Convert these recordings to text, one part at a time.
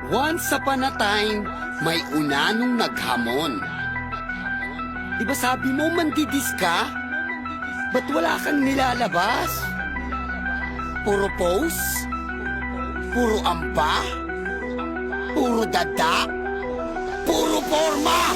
Once upon a time, may unanong naghamon. Di ba sabi mo mandidis ka? Ba't wala kang nilalabas? Puro pose? Puro amba? Puro dada? Puro forma?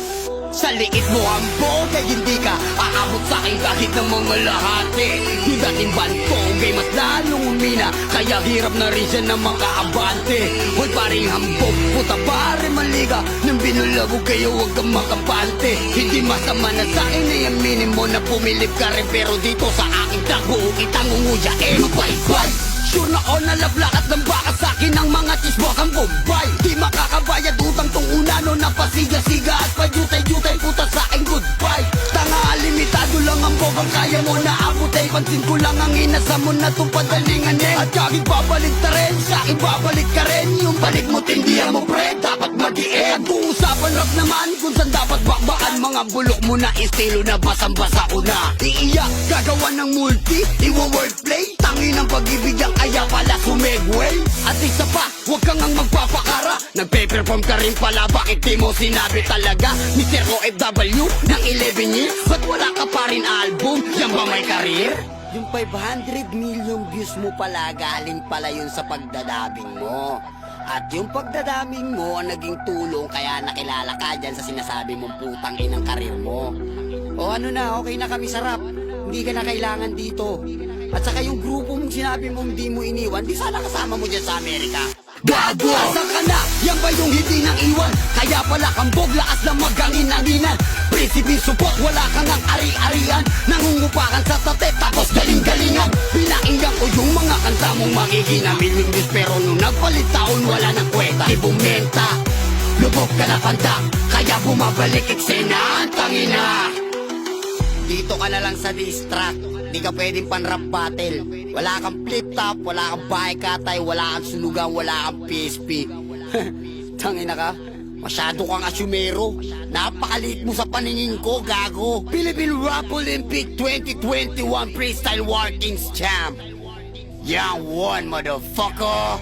Sa liit mo ang bogay, hindi ka aabot sa akin kahit ng mga lahati. Yung dating bantogay, mas lalong umina, kaya hirap na rin siya na makaabante. Hoy paring hambog, puta pare maliga, nang binulabog kayo huwag kang makapante. Hindi masama na sa akin na yaminin mo na pumilip ka rin, pero dito sa aking tago, itangunguyain mo bye-bye. Sure na on na lablakat ng baka sa'kin ng mga chisbokang bombay. Di makakabayad utang tong unano na pasiga-siga at pajutay-jutay puta sa'king goodbye. Tanga limitado lang ang bogang kaya mo na abutay. Pansin ko lang ang inasa mo na itong padalingan eh. At kaging babalik ta rin, sa'kin babalik ka rin. Yung balik mo tindihan mo pre, dapat mag-i-end. Uusapan rap naman kung saan dapat bakbakan. Mga bulok mo na estilo na basang-basa una. Iiyak, gagawa ng multi, iwa-wordplay. Tangin ang pag-ibig ang kaya pala sumegway. At isa pa, huwag kang ang magpapakara. Nagpe-perform ka rin pala, bakit di mo sinabi talaga? Mr. OFW ng 11 years, ba't wala ka pa rin album? Yan ba may career? Yung 500 million views mo pala, galing pala yun sa pagdadabing mo. At yung pagdadaming mo ang naging tulong kaya nakilala ka dyan sa sinasabi mong putang inang karir mo. O ano na, okay na kami sa rap. Hindi ka na kailangan dito. At saka yung grupo mong sinabi mong di mo iniwan, di sana kasama mo dyan sa Amerika. Gago! Asan ka na? Yan ba yung hindi nang iwan? Kaya pala kambog, lakas lang magangin-anginan. Prinsipe support, wala kang ang ari-arian. Nangungupakan sa tatet, tapos galing-galingan. Pinakinggan ko yung mga kanta mong magiging million views, pero nung nagpalit taon, wala nang kwenta. Di bumenta, lubog ka na pandak, kaya bumabalik eksena. Ang tangina! Dito ka na lang sa diss track. Di ka pwedeng pan-rap battle. Wala kang flip-top, wala kang bahay-katay, wala kang sulugan, wala kang PSP. Tangina ka, masyado kang asyumero. Napakaliit mo sa paningin ko, gago. Philippine Rap Olympic 2021 Freestyle War Kings Champ. Young one, motherfucker.